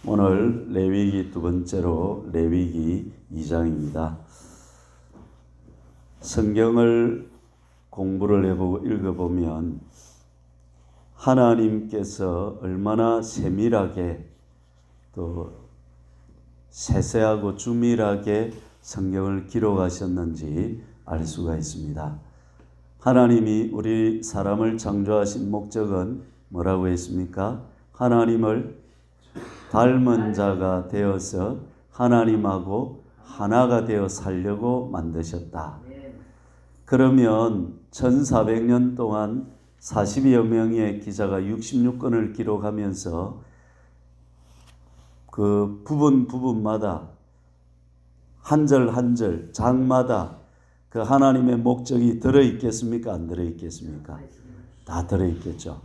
오늘 레위기 두 번째로 레위기 2장입니다. 성경을 공부를 해보고 읽어보면 하나님께서 얼마나 세밀하게 또 세세하고 주밀하게 성경을 기록하셨는지 알 수가 있습니다. 하나님이 우리 사람을 창조하신 목적은 뭐라고 했습니까? 하나님을 닮은 자가 되어서 하나님하고 하나가 되어 살려고 만드셨다. 그러면 1400년 동안 40여 명의 기자가 66권을 기록하면서 그 부분마다 한 절 한 절 장마다 그 하나님의 목적이 들어있겠습니까? 안 들어있겠습니까? 다 들어있겠죠.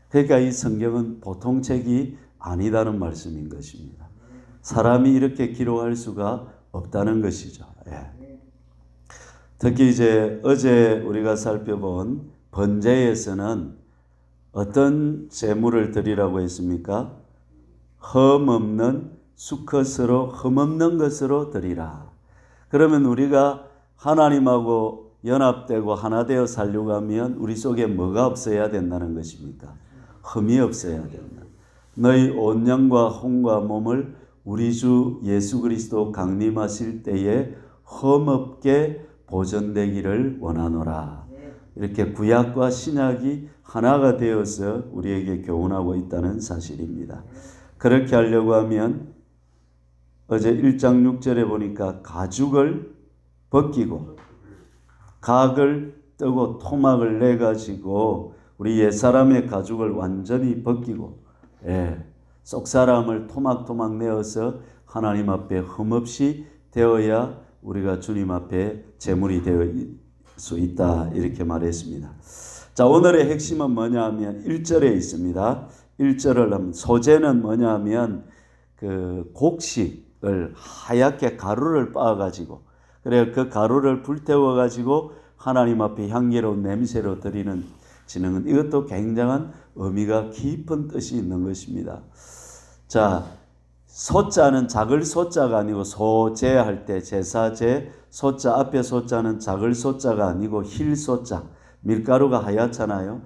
그러니까 이 성경은 보통 책이 아니다는 말씀인 것입니다. 사람이 이렇게 기록할 수가 없다는 것이죠. 예. 특히 이제 어제 우리가 살펴본 번제에서는 어떤 제물을 드리라고 했습니까? 흠없는 수컷으로 흠없는 것으로 드리라. 그러면 우리가 하나님하고 연합되고 하나 되어 살려고 하면 우리 속에 뭐가 없어야 된다는 것입니까? 흠이 없어야 된다. 너희 온 영과 혼과 몸을 우리 주 예수 그리스도 강림하실 때에 흠없게 보존되기를 원하노라. 이렇게 구약과 신약이 하나가 되어서 우리에게 교훈하고 있다는 사실입니다. 그렇게 하려고 하면 어제 1장 6절에 보니까 가죽을 벗기고 각을 뜨고 토막을 내가지고 우리 옛사람의 가죽을 완전히 벗기고 속사람을 토막토막 내어서 하나님 앞에 흠없이 되어야 우리가 주님 앞에 제물이 되어 수 있다 이렇게 말했습니다. 자, 오늘의 핵심은 뭐냐 하면 1절에 있습니다. 1절을 하면 소재는 뭐냐 하면 그 곡식을 하얗게 가루를 빻아 가지고 그래 그 가루를 불태워 가지고 하나님 앞에 향기로운 냄새로 드리는 진흥은 이것도 굉장한 의미가 깊은 뜻이 있는 것입니다. 자, 소자는 작을 소자가 아니고 소제할 때 제사제 소자 앞에 소자는 작을 소자가 아니고 힐 소자 밀가루가 하얗잖아요.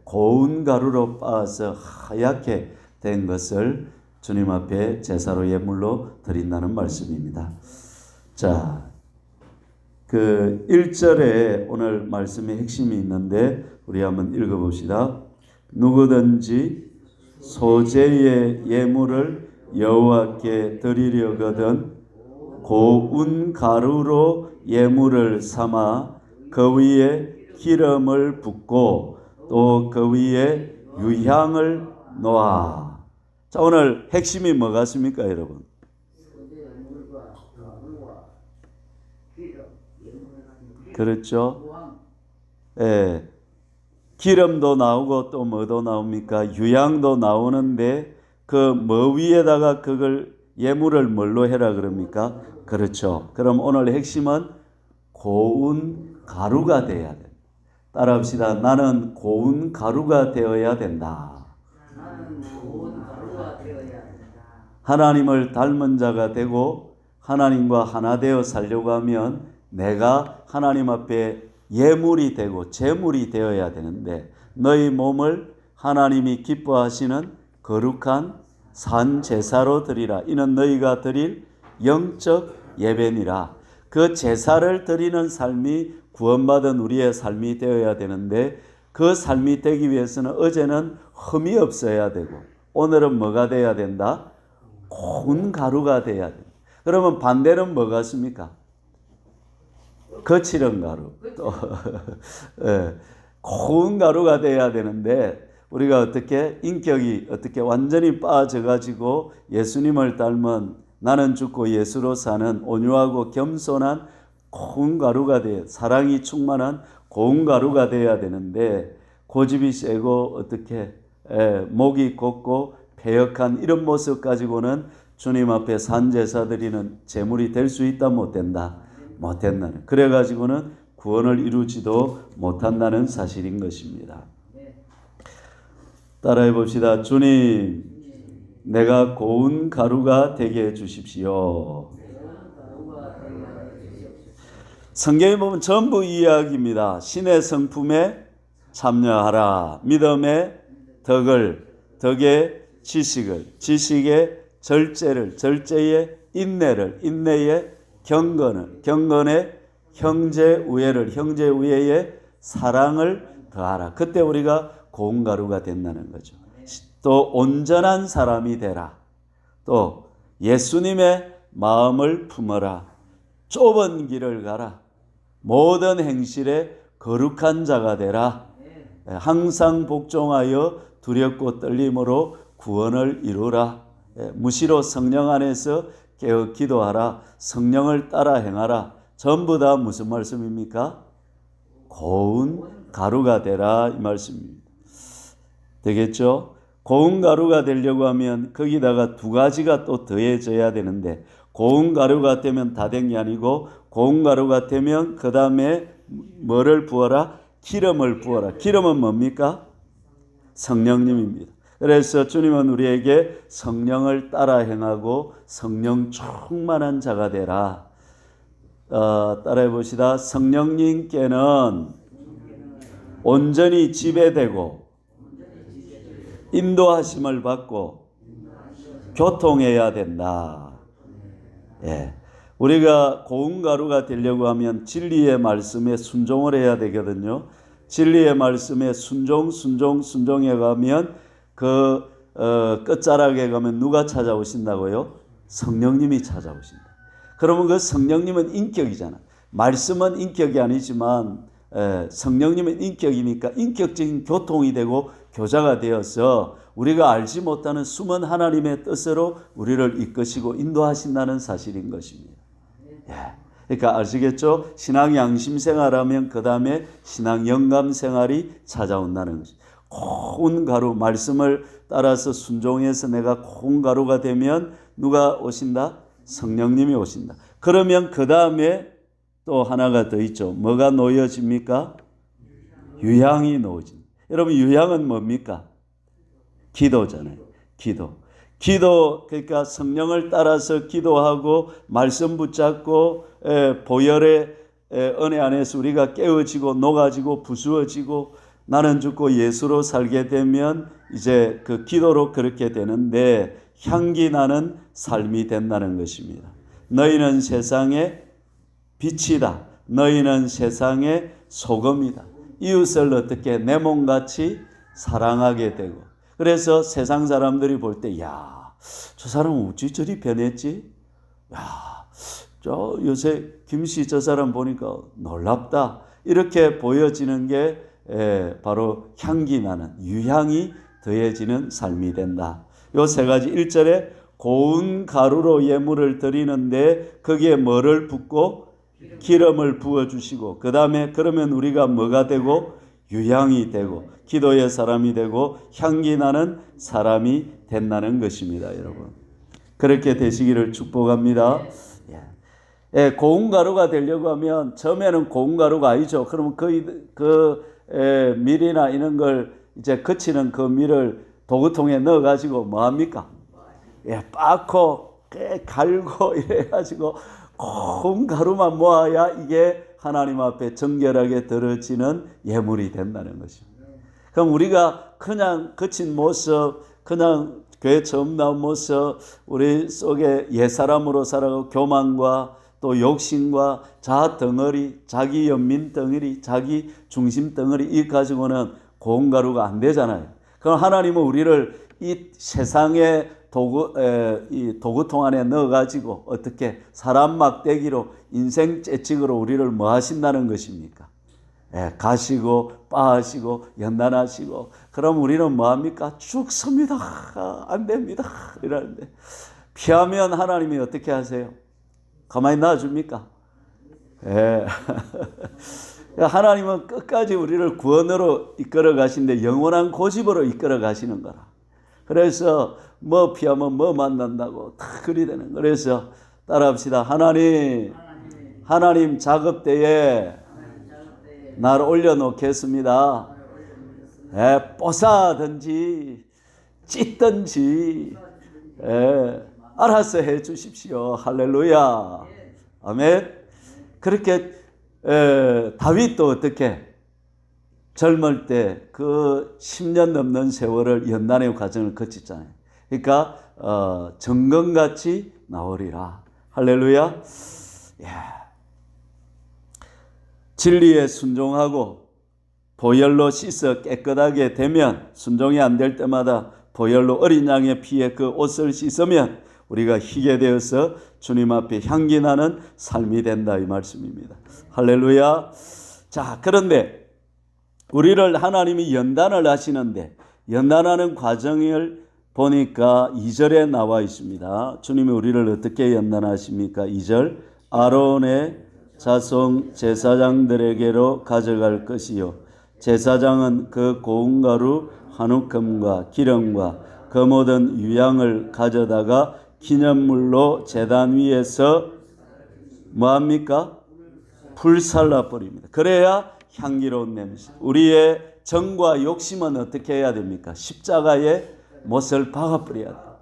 고운 가루로 빻아서 하얗게 된 것을 주님 앞에 제사로 예물로 드린다는 말씀입니다. 자, 그 1절에 오늘 말씀의 핵심이 있는데 우리 한번 읽어봅시다. 누구든지 소제의 예물을 여호와께 드리려거든 고운 가루로 예물을 삼아 그 위에 기름을 붓고 또 그 위에 유향을 놓아. 자, 오늘 핵심이 뭐 같습니까, 여러분? 그렇죠? 예. 기름도 나오고 또 뭐도 나옵니까? 유향도 나오는데 그 뭐 위에다가 그걸 예물을 뭘로 해라 그럽니까? 그렇죠. 그럼 오늘 핵심은 고운 가루가 되어야 돼. 따라합시다. 나는 고운 가루가 되어야 된다. 나는 고운 가루가 되어야 된다. 하나님을 닮은 자가 되고 하나님과 하나 되어 살려고 하면 내가 하나님 앞에 예물이 되고 제물이 되어야 되는데 너희 몸을 하나님이 기뻐하시는 거룩한 산 제사로 드리라. 이는 너희가 드릴 영적 예배니라. 그 제사를 드리는 삶이 구원받은 우리의 삶이 되어야 되는데 그 삶이 되기 위해서는 어제는 흠이 없어야 되고 오늘은 뭐가 돼야 된다? 고운 가루가 돼야 된다. 그러면 반대는 뭐 같습니까? 거칠은 가루. 또 고운 가루가 돼야 되는데 우리가 어떻게 인격이 어떻게 완전히 빠져 가지고 예수님을 닮은 나는 죽고 예수로 사는 온유하고 겸손한 고운 가루가 돼 사랑이 충만한 고운 가루가 돼야 되는데 고집이 세고 어떻게 목이 곱고 패역한 이런 모습 가지고는 주님 앞에 산제사 드리는 제물이 될 수 있다 못 된다? 못 된다는. 그래 가지고는 구원을 이루지도 못한다는 사실인 것입니다. 따라해 봅시다. 주님, 내가 고운 가루가 되게 해주십시오. 성경에 보면 전부 이야기입니다. 신의 성품에 참여하라. 믿음의 덕을, 덕의 지식을, 지식의 절제를, 절제의 인내를, 인내의 경건을, 경건의 형제우애를, 형제우애의 사랑을 더하라. 그때 우리가 고운 가루가 된다는 거죠. 또 온전한 사람이 되라. 또 예수님의 마음을 품어라. 좁은 길을 가라. 모든 행실에 거룩한 자가 되라. 항상 복종하여 두렵고 떨림으로 구원을 이루라. 무시로 성령 안에서 깨어 기도하라. 성령을 따라 행하라. 전부 다 무슨 말씀입니까? 고운 가루가 되라 이 말씀입니다. 되겠죠? 고운 가루가 되려고 하면 거기다가 두 가지가 또 더해져야 되는데, 고운 가루가 되면 다 된 게 아니고 고운 가루가 되면 그 다음에 뭐를 부어라? 기름을 부어라. 기름은 뭡니까? 성령님입니다. 그래서 주님은 우리에게 성령을 따라 행하고 성령 충만한 자가 되라. 따라해 봅시다. 성령님께는 온전히 지배되고 인도하심을 받고 교통해야 된다. 예. 우리가 고운 가루가 되려고 하면 진리의 말씀에 순종을 해야 되거든요. 진리의 말씀에 순종해 가면 그 끝자락에 가면 누가 찾아오신다고요? 성령님이 찾아오신다. 그러면 그 성령님은 인격이잖아. 말씀은 인격이 아니지만 성령님은 인격이니까 인격적인 교통이 되고 교자가 되어서 우리가 알지 못하는 숨은 하나님의 뜻으로 우리를 이끄시고 인도하신다는 사실인 것입니다. 예. 그러니까 아시겠죠? 신앙 양심 생활하면 그 다음에 신앙 영감 생활이 찾아온다는 것입니다. 고운 가루, 말씀을 따라서 순종해서 내가 고운 가루가 되면 누가 오신다? 성령님이 오신다. 그러면 그 다음에 또 하나가 더 있죠. 뭐가 놓여집니까? 유향이 놓여집니다. 여러분, 유향은 뭡니까? 기도잖아요. 기도, 그러니까 성령을 따라서 기도하고 말씀 붙잡고 보혈의 은혜 안에서 우리가 깨어지고 녹아지고 부수어지고 나는 죽고 예수로 살게 되면 이제 그 기도로 그렇게 되는데 향기 나는 삶이 된다는 것입니다. 너희는 세상의 빛이다. 너희는 세상의 소금이다. 이웃을 어떻게 내 몸같이 사랑하게 되고, 그래서 세상 사람들이 볼 때, 야, 저 사람은 어찌 저리 변했지? 야, 저 요새 김씨 저 사람 보니까 놀랍다. 이렇게 보여지는 게 바로 향기 나는 유향이 더해지는 삶이 된다. 요 세 가지 1절에 고운 가루로 예물을 드리는데 거기에 뭐를 붓고 기름을 부어주시고, 그 다음에 그러면 우리가 뭐가 되고 유향이 되고 기도의 사람이 되고 향기 나는 사람이 된다는 것입니다. 여러분, 그렇게 되시기를 축복합니다. 예, 고운 가루가 되려고 하면 처음에는 고운 가루가 아니죠. 그러면 밀이나 이런 걸 이제 거치는 그 밀을 도구통에 넣어가지고 뭐 합니까? 예, 빻고 갈고 이래가지고 고운 가루만 모아야 이게 하나님 앞에 정결하게 드러지는 예물이 된다는 것입니다. 그럼 우리가 그냥 거친 모습, 그냥 교회 처음 나온 모습, 우리 속에 옛사람으로 살아가고 교만과 또 욕심과 자아 덩어리, 자기 연민 덩어리, 자기 중심 덩어리 이 가지고는 고운 가루가 안 되잖아요. 그럼 하나님은 우리를 이 세상의 이 도구통 안에 넣어가지고 어떻게 사람 막대기로 인생 채찍으로 우리를 뭐 하신다는 것입니까? 예, 가시고 빠하시고 연단하시고, 그럼 우리는 뭐 합니까? 죽습니다. 안 됩니다. 이러는데 피하면 하나님이 어떻게 하세요? 가만히 놔줍니까? 예. 하나님은 끝까지 우리를 구원으로 이끌어 가시는데 영원한 고집으로 이끌어 가시는 거라. 그래서 뭐 피하면 뭐 만난다고 다 그리 되는. 그래서 따라합시다. 하나님 작업대에 나를 올려놓겠습니다. 예, 뽀사든지 찢든지 알아서 해 주십시오. 할렐루야. 아멘. 그렇게 다윗도 어떻게 젊을 때 그 10년 넘는 세월을 연단의 과정을 거쳤잖아요. 그러니까 정금같이 나오리라. 할렐루야. 진리에 순종하고 보혈로 씻어 깨끗하게 되면, 순종이 안 될 때마다 보혈로 어린 양의 피에 그 옷을 씻으면 우리가 희게 되어서 주님 앞에 향기 나는 삶이 된다, 이 말씀입니다. 할렐루야. 자, 그런데 우리를 하나님이 연단을 하시는데, 연단하는 과정을 보니까 2절에 나와 있습니다. 주님이 우리를 어떻게 연단하십니까? 2절, 아론의 자손 제사장들에게로 가져갈 것이요, 제사장은 그 고운 가루 한 움큼과 기름과 그 모든 유향을 가져다가 기념물로 제단 위에서 뭐합니까? 불살라 버립니다. 그래야 향기로운 냄새. 우리의 정과 욕심은 어떻게 해야 됩니까? 십자가에 못을 박아버려야 돼요.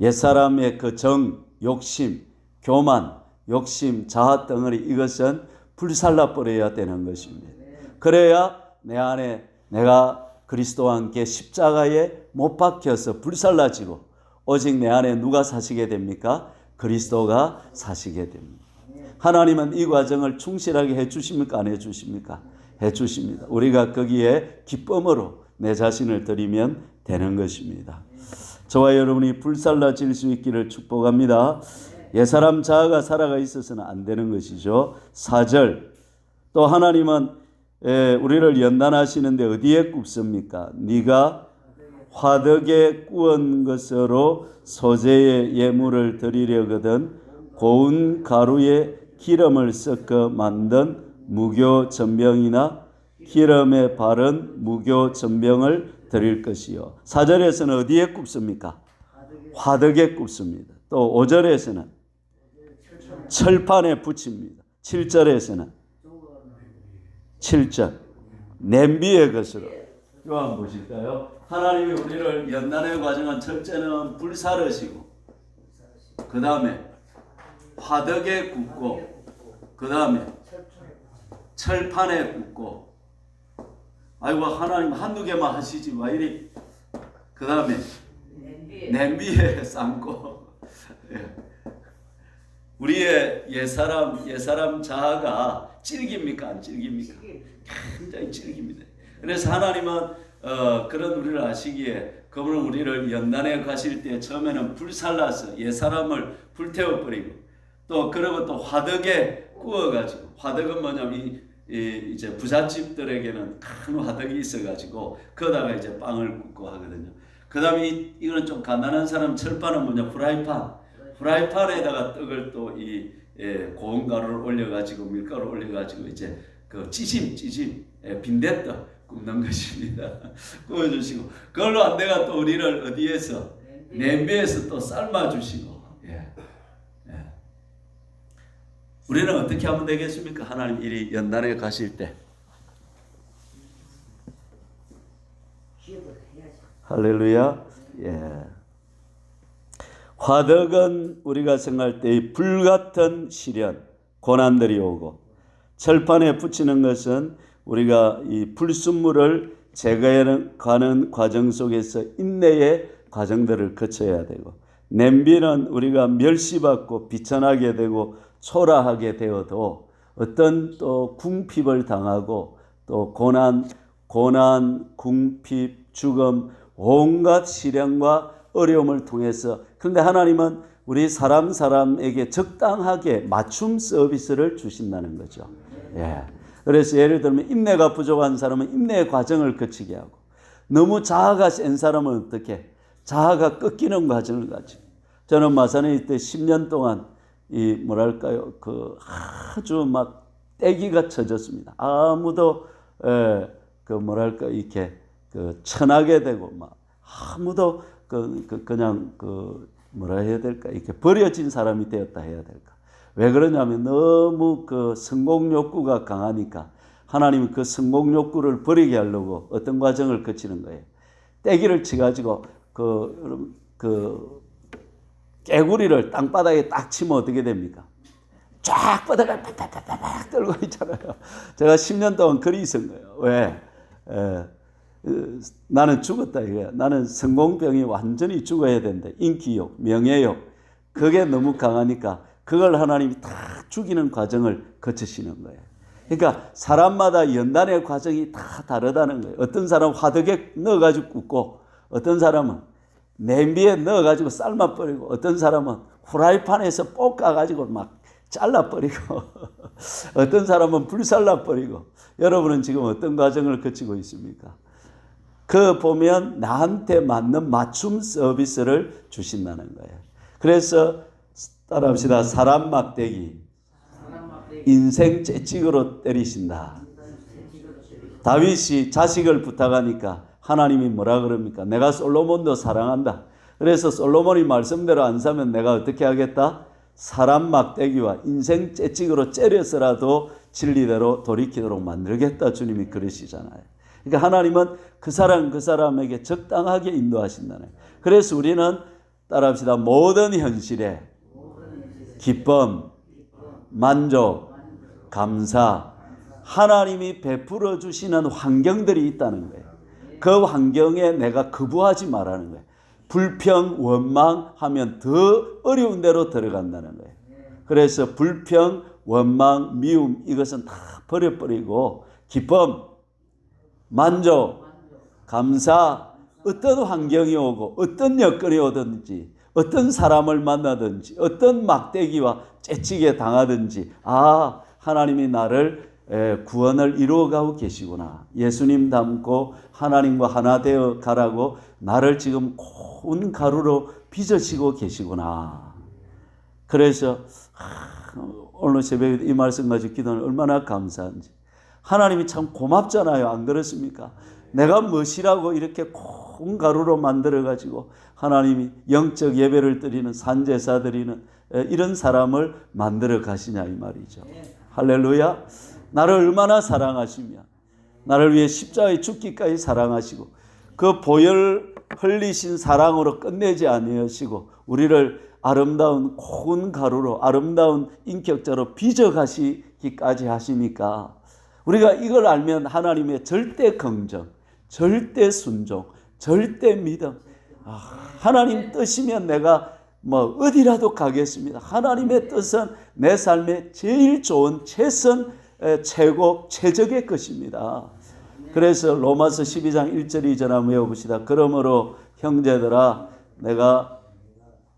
옛사람의 그 정, 욕심, 교만, 욕심, 자아 덩어리, 이것은 불살라 버려야 되는 것입니다. 그래야 내 안에 내가 그리스도와 함께 십자가에 못 박혀서 불살라지고, 오직 내 안에 누가 사시게 됩니까? 그리스도가 사시게 됩니다. 하나님은 이 과정을 충실하게 해주십니까? 안 해주십니까? 해주십니다. 우리가 거기에 기쁨으로 내 자신을 드리면 되는 것입니다. 저와 여러분이 불살라질 수 있기를 축복합니다. 옛사람 자아가 살아가 있어서는 안 되는 것이죠. 4절, 또 하나님은 우리를 연단하시는데 어디에 굽습니까? 네가 화덕에 구운 것으로 소재의 예물을 드리려거든 고운 가루에 기름을 섞어 만든 무교 전병이나 기름에 바른 무교 전병을 드릴 것이요. 4절에서는 어디에 굽습니까? 화덕에 굽습니다. 또 5절에서는 철판에 붙입니다. 7절에서는 7절 냄비의 것으로. 이거 한번 보실까요? 하나님이 우리를 연단의 과정은 첫째는 불사르시고, 그 다음에 화덕에 굽고, 그 다음에 철판에 굽고. 아이고, 하나님 한두 개만 하시지 마 이리. 그 다음에 냄비에 삶고. 우리의 옛사람 자아가 질깁니까? 안 질깁니까? 굉장히 질깁니다. 그래서 하나님은 그런 우리를 아시기에 그분은 우리를 연단에 가실 때 처음에는 불살라서 옛사람을 불태워버리고, 또 그러고 또 화덕에 구워가지고, 화덕은 뭐냐면 이제 부잣집들에게는 큰 화덕이 있어가지고 거기다가 이제 빵을 굽고 하거든요. 그 다음에 이거는 좀 가난한 사람, 철판은 뭐냐, 프라이팬에다가 떡을 또 고운 가루를 올려가지고, 밀가루 올려가지고 이제 그 찌짐 빈대떡 굽는 것입니다. 구워주시고, 그걸로 안 돼가 또 우리를 어디에서, 냄비에서 또 삶아주시고. 우리는 어떻게 하면 되겠습니까? 하나님 이리 연단에 가실 때. 할렐루야. 화덕은 우리가 생각할 때 불같은 시련, 고난들이 오고, 철판에 붙이는 것은 우리가 이 불순물을 제거해가는 과정 속에서 인내의 과정들을 거쳐야 되고, 냄비는 우리가 멸시받고 비천하게 되고 초라하게 되어도 어떤 또 궁핍을 당하고 또 고난, 궁핍, 죽음, 온갖 시련과 어려움을 통해서, 그런데 하나님은 우리 사람에게 적당하게 맞춤 서비스를 주신다는 거죠. 그래서 예를 들면 인내가 부족한 사람은 인내의 과정을 거치게 하고, 너무 자아가 센 사람은 어떻게? 자아가 꺾이는 과정을 가지고. 저는 마산에 있을 때 10년 동안 그 아주 막 떼기가 쳐졌습니다. 아무도 이렇게 천하게 되고, 막 아무도 그냥 뭐라 해야 될까, 이렇게 버려진 사람이 되었다 해야 될까. 왜 그러냐면 너무 그 성공 욕구가 강하니까 하나님은 그 성공 욕구를 버리게 하려고 어떤 과정을 거치는 거예요. 떼기를 쳐가지고 깨구리를 땅바닥에 딱 치면 어떻게 됩니까? 쫙 뻗어가 팍팍팍팍 떨고 있잖아요. 제가 10년 동안 글이 있은 거예요. 왜? 나는 죽었다 이거야. 나는 성공병이 완전히 죽어야 된다. 인기욕, 명예욕, 그게 너무 강하니까 그걸 하나님이 다 죽이는 과정을 거치시는 거예요. 그러니까 사람마다 연단의 과정이 다 다르다는 거예요. 어떤 사람은 화덕에 넣어가지고 굽고, 어떤 사람은 냄비에 넣어가지고 삶아버리고, 어떤 사람은 후라이팬에서 볶아가지고 막 잘라버리고, 어떤 사람은 불살라버리고. 여러분은 지금 어떤 과정을 거치고 있습니까? 그 보면 나한테 맞는 맞춤 서비스를 주신다는 거예요. 그래서 따라합시다. 사람 막대기, 인생 채찍으로 때리신다. 다윗이 자식을 부탁하니까 하나님이 뭐라 그럽니까? 내가 솔로몬도 사랑한다. 그래서 솔로몬이 말씀대로 안 사면 내가 어떻게 하겠다? 사람 막대기와 인생 채찍으로 째려서라도 진리대로 돌이키도록 만들겠다. 주님이 그러시잖아요. 그러니까 하나님은 그 사람에게 적당하게 인도하신다는 거예요. 그래서 우리는 따라합시다. 모든 현실에 기쁨, 만족, 감사, 하나님이 베풀어 주시는 환경들이 있다는 거예요. 그 환경에 내가 거부하지 말라는 거예요. 불평, 원망하면 더 어려운 데로 들어간다는 거예요. 그래서 불평, 원망, 미움 이것은 다 버려버리고 기쁨, 만족, 감사, 어떤 환경이 오고 어떤 여건이 오든지 어떤 사람을 만나든지 어떤 막대기와 채찍에 당하든지 하나님이 나를 구원을 이루어가고 계시구나. 예수님 닮고 하나님과 하나 되어 가라고 나를 지금 고운 가루로 빚으시고 계시구나. 그래서 오늘 새벽에 이 말씀 가지고 기도는 얼마나 감사한지. 하나님이 참 고맙잖아요. 안 그렇습니까? 내가 무엇이라고 이렇게 고운 가루로 만들어가지고 하나님이 영적 예배를 드리는 산제사 드리는 이런 사람을 만들어 가시냐 이 말이죠. 할렐루야. 나를 얼마나 사랑하시며 나를 위해 십자가에 죽기까지 사랑하시고 그 보혈 흘리신 사랑으로 끝내지 아니하시고 우리를 아름다운 고운 가루로 아름다운 인격자로 빚어가시기까지 하시니까 우리가 이걸 알면 하나님의 절대 긍정, 절대 순종, 절대 믿음. 하나님 뜻이면 내가 어디라도 가겠습니다. 하나님의 뜻은 내 삶에 제일 좋은 최선, 최고, 최적의 것입니다. 그래서 로마서 12장 1절 2절 한번 외워봅시다. 그러므로 형제들아 내가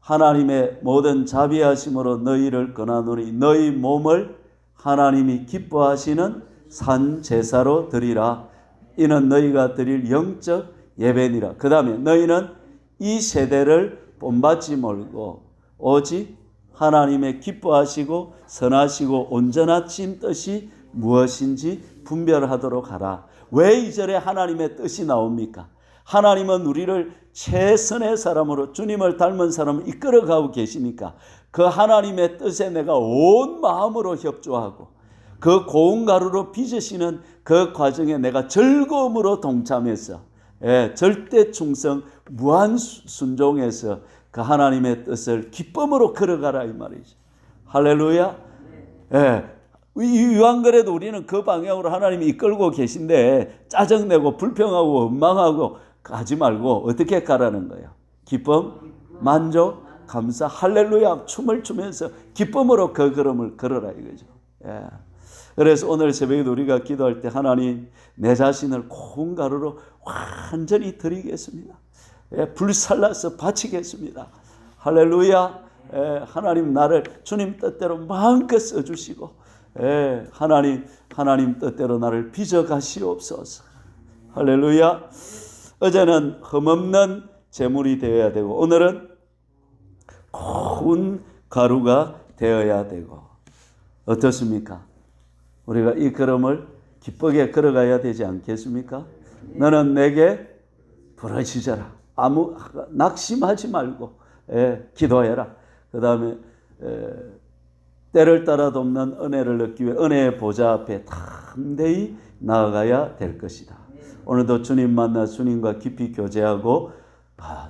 하나님의 모든 자비하심으로 너희를 권하노니 너희 몸을 하나님이 기뻐하시는 산 제사로 드리라. 이는 너희가 드릴 영적 예배니라. 그 다음에 너희는 이 세대를 본받지 말고 오직 하나님의 기뻐하시고 선하시고 온전하신 뜻이 무엇인지 분별하도록 하라. 왜 이 절에 하나님의 뜻이 나옵니까? 하나님은 우리를 최선의 사람으로 주님을 닮은 사람을 이끌어가고 계시니까 그 하나님의 뜻에 내가 온 마음으로 협조하고 그 고운 가루로 빚으시는 그 과정에 내가 즐거움으로 동참해서 절대 충성, 무한 순종해서 그 하나님의 뜻을 기쁨으로 걸어가라 이 말이죠. 할렐루야. 이왕 그래도 우리는 그 방향으로 하나님이 이끌고 계신데 짜증내고 불평하고 원망하고 가지 말고 어떻게 가라는 거예요? 기쁨, 만족, 감사, 할렐루야 춤을 추면서 기쁨으로 그 걸음을 걸어라 이거죠. 그래서 오늘 새벽에 우리가 기도할 때 하나님 내 자신을 고운 가루로 완전히 드리겠습니다. 불살라서 바치겠습니다. 할렐루야. 하나님 나를 주님 뜻대로 마음껏 써주시고 하나님 뜻대로 나를 빚어가시옵소서. 할렐루야. 어제는 흠없는 제물이 되어야 되고 오늘은 고운 가루가 되어야 되고 어떻습니까? 우리가 이 걸음을 기쁘게 걸어가야 되지 않겠습니까? 너는 내게 부르짖어라. 낙심하지 말고 기도해라. 그 다음에 때를 따라 돕는 은혜를 얻기 위해 은혜의 보좌 앞에 담대히 나아가야 될 것이다. 오늘도 주님 만나 주님과 깊이 교제하고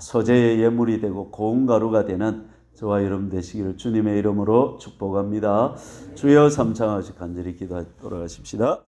소재의 예물이 되고 고운 가루가 되는 저와 여러분 되시기를 주님의 이름으로 축복합니다. 주여 삼창하시 간절히 기도하도록 하십시다.